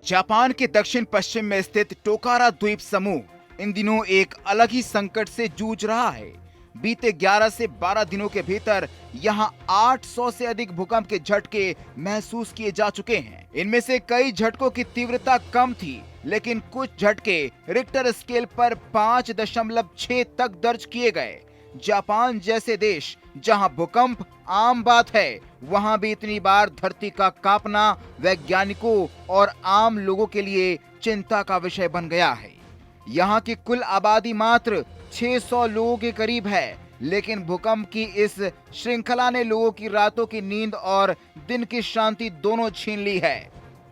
Japan के दक्षिण पश्चिम में स्थित टोकारा द्वीप समूह इन दिनों एक अलग ही संकट से जूझ रहा है। बीते 11 से 12 दिनों के भीतर यहां 800 से अधिक भूकंप के झटके महसूस किए जा चुके हैं। इनमें से कई झटकों की तीव्रता कम थी, लेकिन कुछ झटके रिक्टर स्केल पर 5.6 तक दर्ज किए गए। जापान जैसे देश जहां भूकंप आम बात है, वहां भी इतनी बार धरती का कांपना वैज्ञानिकों और आम लोगों के लिए चिंता का विषय बन गया है। यहाँ की कुल आबादी मात्र 600 लोगों के करीब है, लेकिन भूकंप की इस श्रृंखला ने लोगों की रातों की नींद और दिन की शांति दोनों छीन ली है।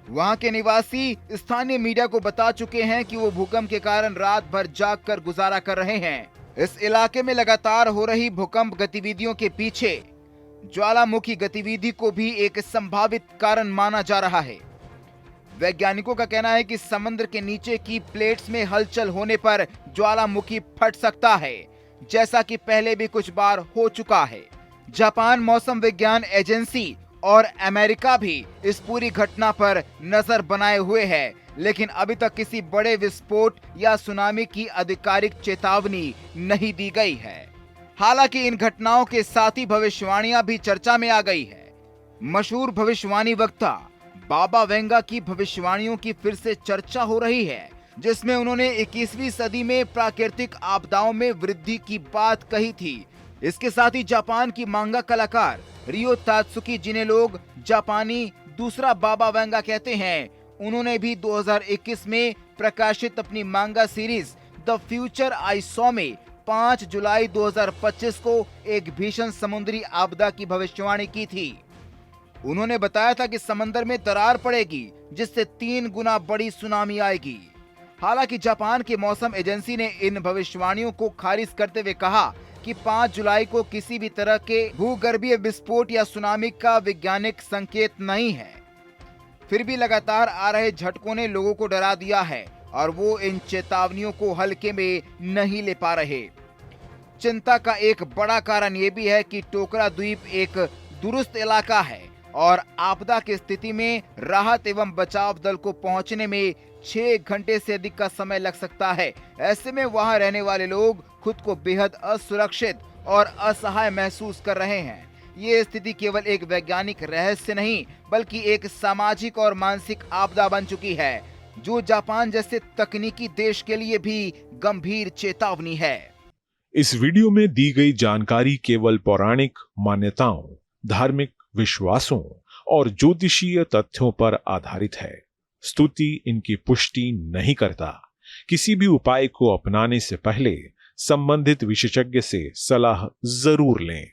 वहां के निवासी स्थानीय मीडिया को बता चुके हैं कि वो भूकंप के कारण रात भर जाग कर गुजारा कर रहे हैं। इस इलाके में लगातार हो रही भूकंप गतिविधियों के पीछे ज्वालामुखी गतिविधि को भी एक संभावित कारण माना जा रहा है। वैज्ञानिकों का कहना है कि समुद्र के नीचे की प्लेट्स में हलचल होने पर ज्वालामुखी फट सकता है, जैसा कि पहले भी कुछ बार हो चुका है। जापान मौसम विज्ञान एजेंसी और अमेरिका भी इस पूरी घटना पर नजर बनाए हुए है, लेकिन अभी तक किसी बड़े विस्फोट या सुनामी की आधिकारिक चेतावनी नहीं दी गई है। हालांकि इन घटनाओं के साथ ही भविष्यवाणियां भी चर्चा में आ गई है। मशहूर भविष्यवाणी वक्ता बाबा वेंगा की भविष्यवाणियों की फिर से चर्चा हो रही है, जिसमें उन्होंने 21वीं सदी में प्राकृतिक आपदाओं में वृद्धि की बात कही थी। इसके साथ ही जापान की मांगा कलाकार रियो तात्सुकी, जिन्हें लोग जापानी दूसरा बाबा वेंगा कहते हैं, उन्होंने भी 2021 में प्रकाशित अपनी मांगा series the future I saw में 5 जुलाई 2025 को एक भीषण समुद्री आपदा की भविष्यवाणी की थी। उन्होंने बताया था कि समंदर में दरार पड़ेगी, जिससे 3 गुना बड़ी सुनामी आएगी। हालांकि जापान की मौसम एजेंसी ने इन भविष्यवाणियों को खारिज करते हुए कहा कि 5 जुलाई को किसी भी तरह के भूगर्भीय विस्फोट या सुनामी का वैज्ञानिक संकेत नहीं है। फिर भी लगातार आ रहे झटकों ने लोगों को डरा दिया है और वो इन चेतावनियों को हल्के में नहीं ले पा रहे। चिंता का एक बड़ा कारण ये भी है कि टोकरा द्वीप एक दुरुस्त इलाका है और आपदा की स्थिति में राहत एवं बचाव दल को पहुंचने में 6 घंटे से अधिक का समय लग सकता है। ऐसे में वहां रहने वाले लोग खुद को बेहद असुरक्षित और असहाय महसूस कर रहे हैं। ये स्थिति केवल एक वैज्ञानिक रहस्य नहीं, बल्कि एक सामाजिक और मानसिक आपदा बन चुकी है, जो जापान जैसे तकनीकी देश के लिए भी गंभीर चेतावनी है। इस वीडियो में दी गई जानकारी केवल पौराणिक मान्यताओं, धार्मिक विश्वासों और ज्योतिषीय तथ्यों पर आधारित है। स्तुति इनकी पुष्टि नहीं करता। किसी भी उपाय को अपनाने से पहले संबंधित विशेषज्ञ से सलाह जरूर लें।